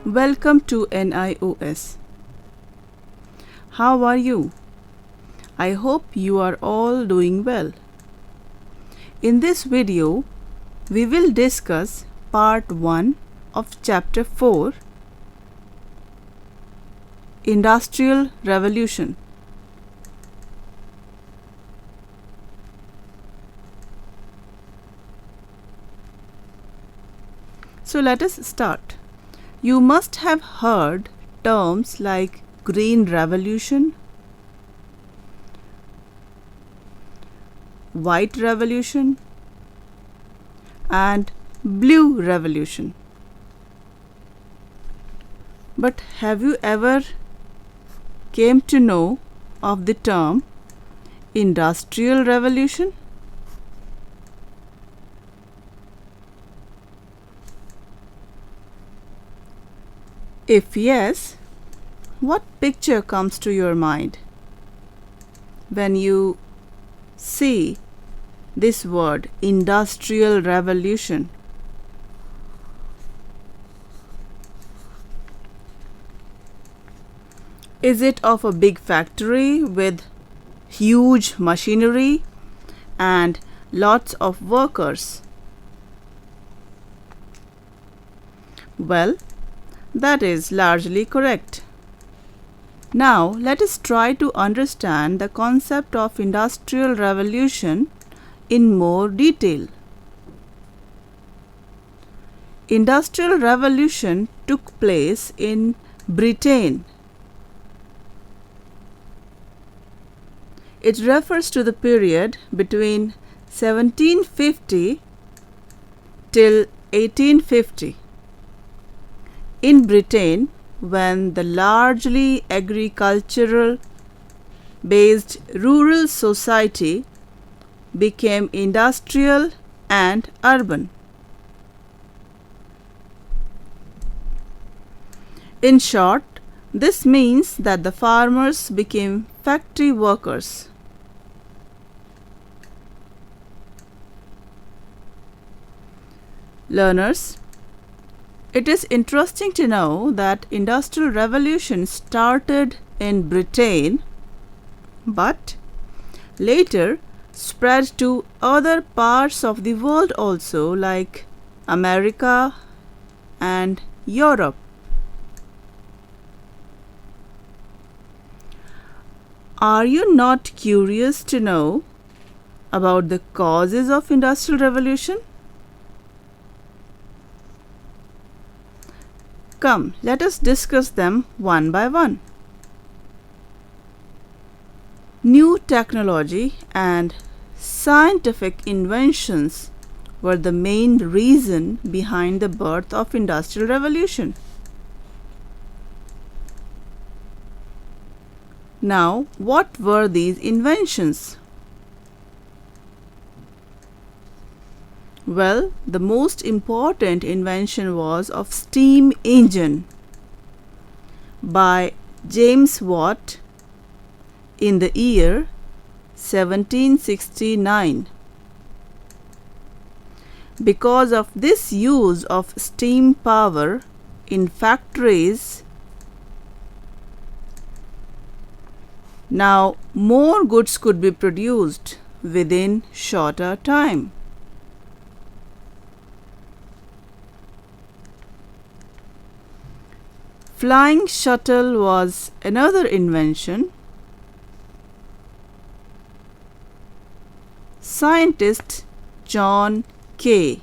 Welcome to NIOS. How are you? I hope you are all doing well. In this video, we will discuss part 1 of chapter 4, Industrial Revolution. So let us start. You must have heard terms like Green Revolution, White Revolution, and Blue Revolution. But have you ever came to know of the term Industrial Revolution? If yes, what picture comes to your mind when you see this word Industrial Revolution? Is it of a big factory with huge machinery and lots of workers? Well, that is largely correct. Now, let us try to understand the concept of Industrial Revolution in more detail. Industrial Revolution took place in Britain. It refers to the period between 1750 till 1850. In Britain, when the largely agricultural based rural society became industrial and urban. In short, this means that the farmers became factory workers. Learners, it is interesting to know that Industrial Revolution started in Britain but later spread to other parts of the world also, like America and Europe. Are you not curious to know about the causes of Industrial Revolution? Come, let us discuss them one by one. New technology and scientific inventions were the main reason behind the birth of Industrial Revolution. Now, what were these inventions? Well, the most important invention was of steam engine by James Watt in the year 1769. Because of this use of steam power in factories, now more goods could be produced within shorter time. Flying shuttle was another invention. Scientist John Kay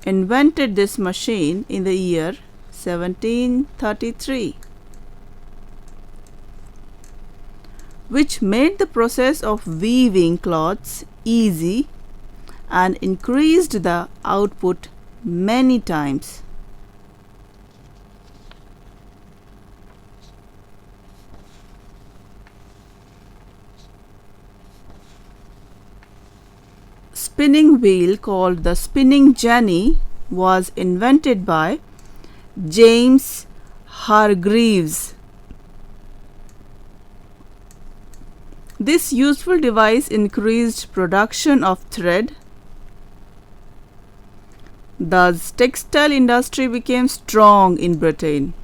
invented this machine in the year 1733, which made the process of weaving cloths easy and increased the output many times. Spinning wheel called the spinning jenny was invented by James Hargreaves. This useful device increased production of thread, Thus, textile industry became strong in Britain.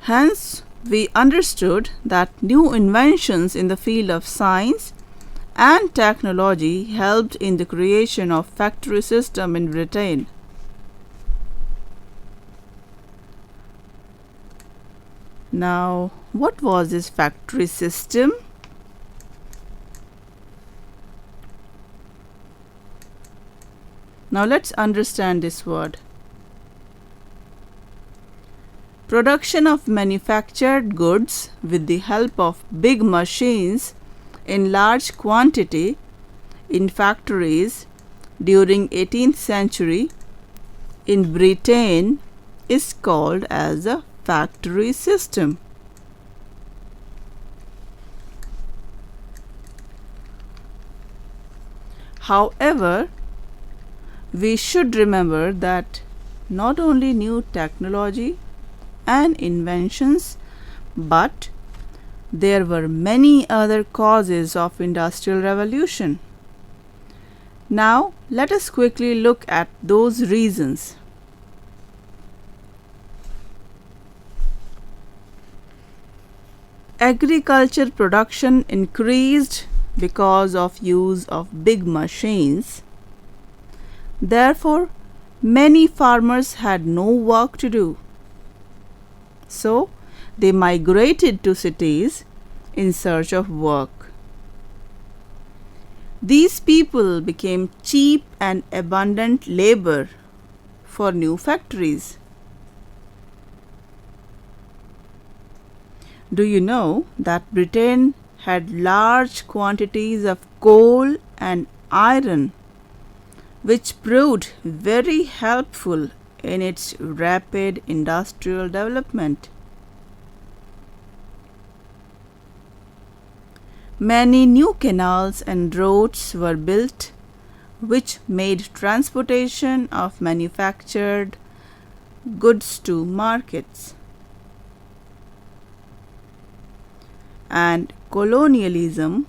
Hence, we understood that new inventions in the field of science and technology helped in the creation of factory system in Britain. Now, what was this factory system? Now let's understand this word. Production of manufactured goods with the help of big machines in large quantity in factories during 18th century in Britain is called as a factory system. However, we should remember that not only new technology and inventions, but there were many other causes of industrial revolution. Now, let us quickly look at those reasons. Agriculture production increased because of use of big machines. Therefore, many farmers had no work to do. So, they migrated to cities in search of work. These people became cheap and abundant labor for new factories. Do you know that Britain had large quantities of coal and iron, which proved very helpful in its rapid industrial development? Many new canals and roads were built, which made transportation of manufactured goods to markets. And colonialism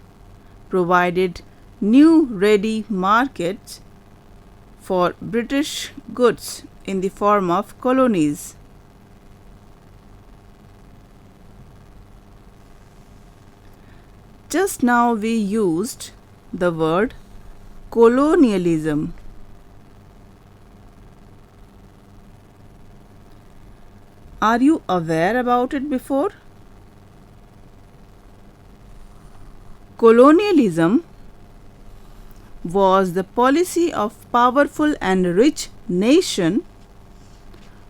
provided new ready markets for British goods in the form of colonies. Just now we used the word colonialism. Are you aware about it before? Colonialism was the policy of powerful and rich nation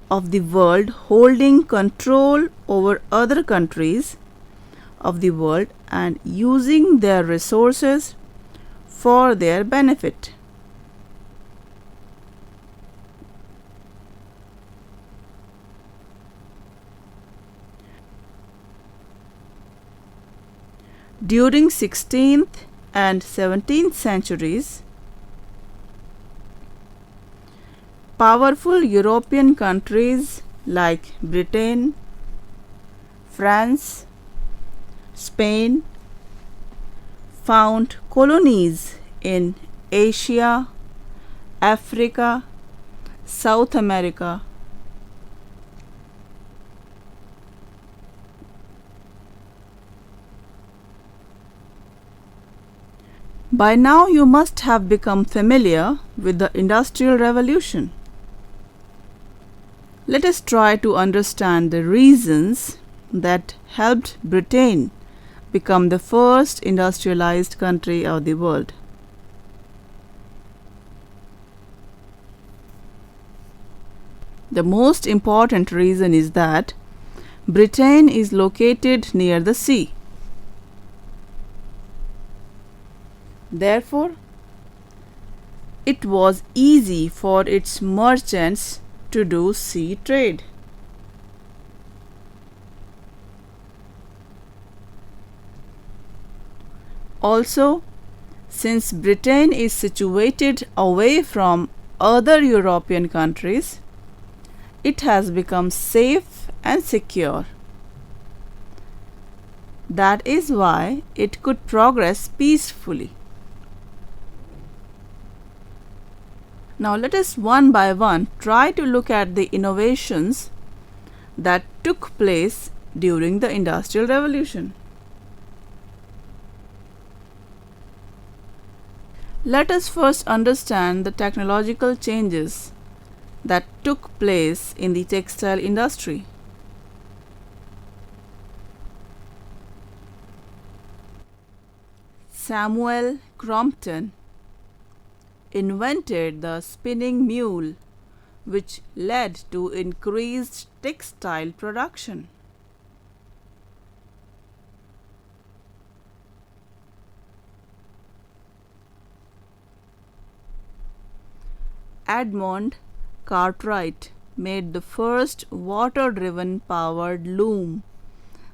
of the world holding control over other countries of the world and using their resources for their benefit. During 16th and 17th centuries, powerful European countries like Britain, France, Spain found colonies in Asia, Africa, South America. By now you must have become familiar with the Industrial Revolution. Let us try to understand the reasons that helped Britain become the first industrialized country of the world. The most important reason is that Britain is located near the sea. Therefore, it was easy for its merchants to do sea trade. Also, since Britain is situated away from other European countries, it has become safe and secure. That is why it could progress peacefully. Now let us one by one try to look at the innovations that took place during the Industrial Revolution. Let us first understand the technological changes that took place in the textile industry. Samuel Crompton invented the spinning mule, which led to increased textile production. Edmond Cartwright made the first water-driven powered loom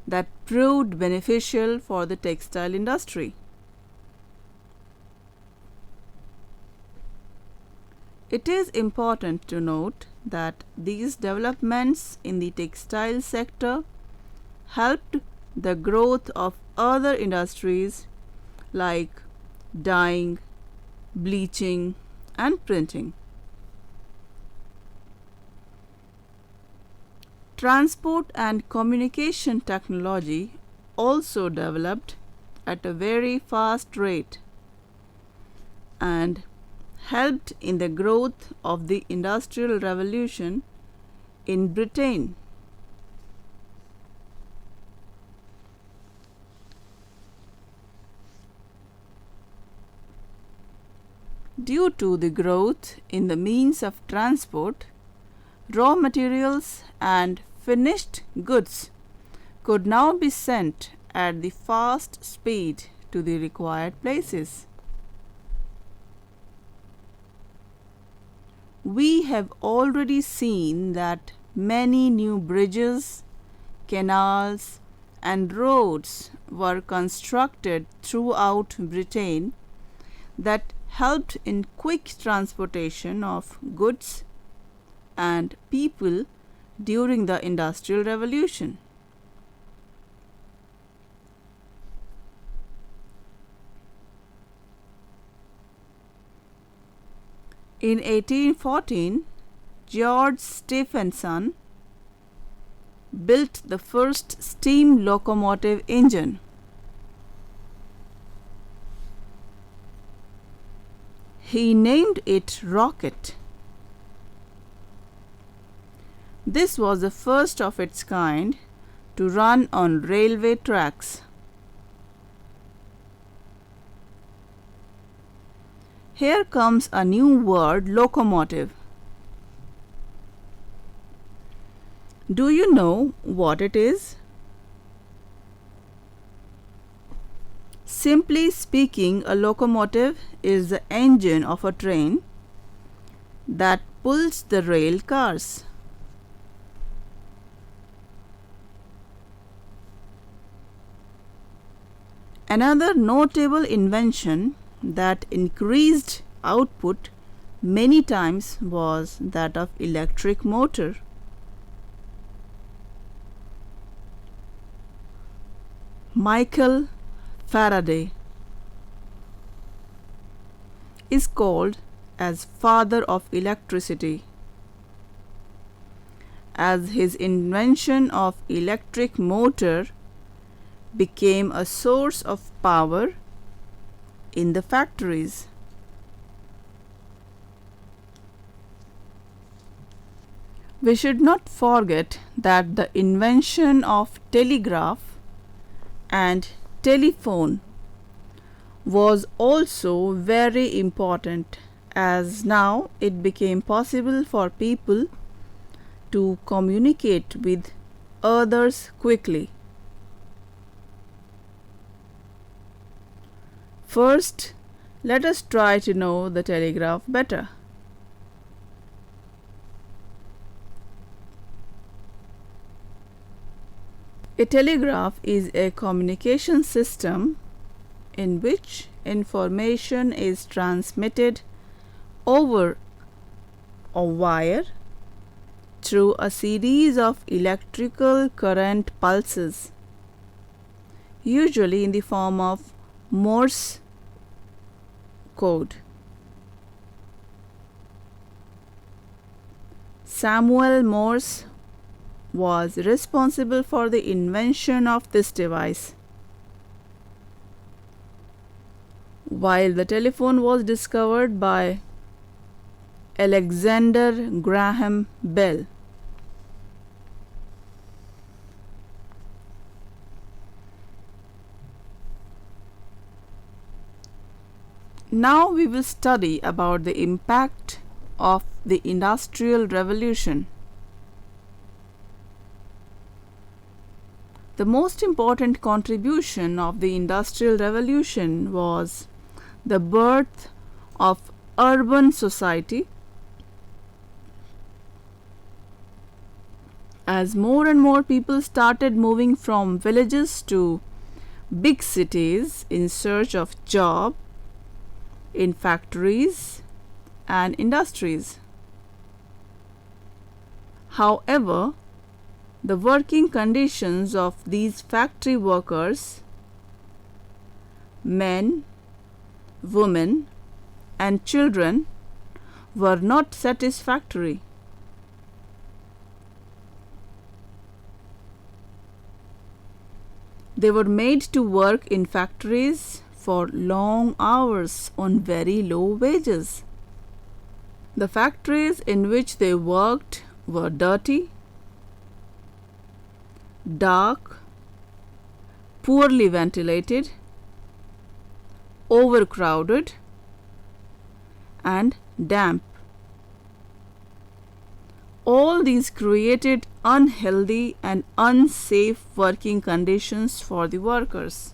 that proved beneficial for the textile industry. It is important to note that these developments in the textile sector helped the growth of other industries like dyeing, bleaching, and printing. Transport and communication technology also developed at a very fast rate and helped in the growth of the Industrial Revolution in Britain. Due to the growth in the means of transport, raw materials and finished goods could now be sent at the fast speed to the required places. We have already seen that many new bridges, canals, and roads were constructed throughout Britain that helped in quick transportation of goods and people during the Industrial Revolution. In 1814, George Stephenson built the first steam locomotive engine. He named it Rocket. This was the first of its kind to run on railway tracks. Here comes a new word, locomotive. Do you know what it is? Simply speaking, a locomotive is the engine of a train that pulls the rail cars. Another notable invention that increased output many times was that of electric motor. Michael Faraday is called as father of electricity, as his invention of electric motor became a source of power in the factories. We should not forget that the invention of telegraph and telephone was also very important, as now it became possible for people to communicate with others quickly. First, let us try to know the telegraph better. A telegraph is a communication system in which information is transmitted over a wire through a series of electrical current pulses, usually in the form of Morse code. Samuel Morse was responsible for the invention of this device, while the telephone was discovered by Alexander Graham Bell. Now we will study about the impact of the Industrial Revolution. The most important contribution of the Industrial Revolution was the birth of urban society. As more and more people started moving from villages to big cities in search of jobs in factories and industries. However, the working conditions of these factory workers, men, women, and children, were not satisfactory. They were made to work in factories for long hours on very low wages. The factories in which they worked were dirty, dark, poorly ventilated, overcrowded, and damp. All these created unhealthy and unsafe working conditions for the workers.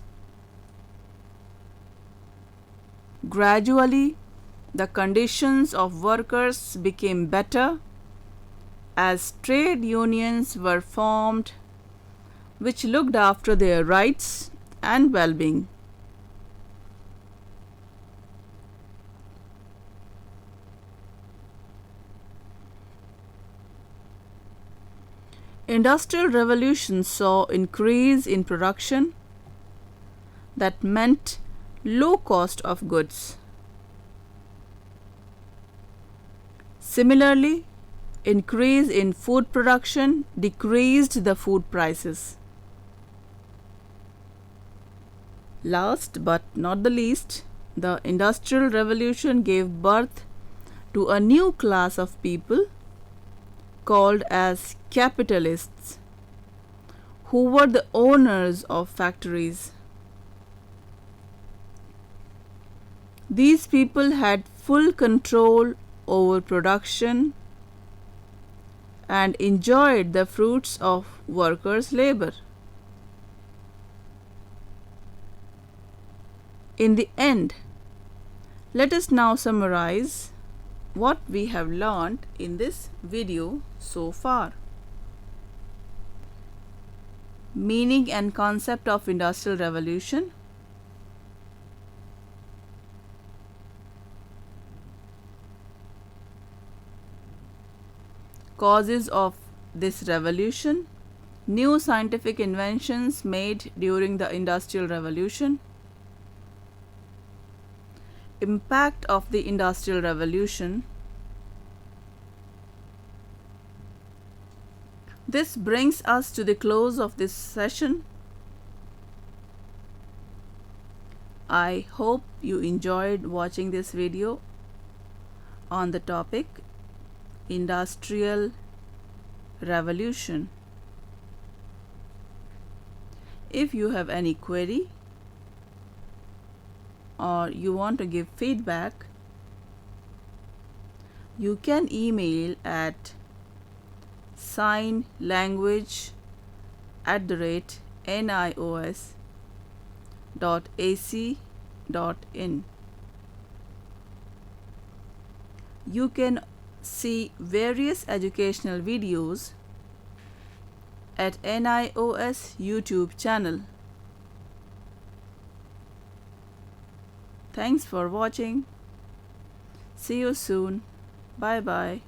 Gradually, the conditions of workers became better as trade unions were formed which looked after their rights and well-being. Industrial Revolution saw increase in production that meant low cost of goods. Similarly, increase in food production decreased the food prices. Last but not the least, the Industrial Revolution gave birth to a new class of people called as capitalists, who were the owners of factories. These people had full control over production and enjoyed the fruits of workers' labor. In the end, let us now summarize what we have learned in this video so far. Meaning and concept of Industrial Revolution. Causes of this revolution. New scientific inventions made during the Industrial Revolution. Impact of the Industrial Revolution. This brings us to the close of this session. I hope you enjoyed watching this video on the topic Industrial Revolution. If you have any query or you want to give feedback, you can email at signlanguage@nios.ac.in. You can see various educational videos at NIOS YouTube channel. Thanks for watching. See you soon. Bye bye.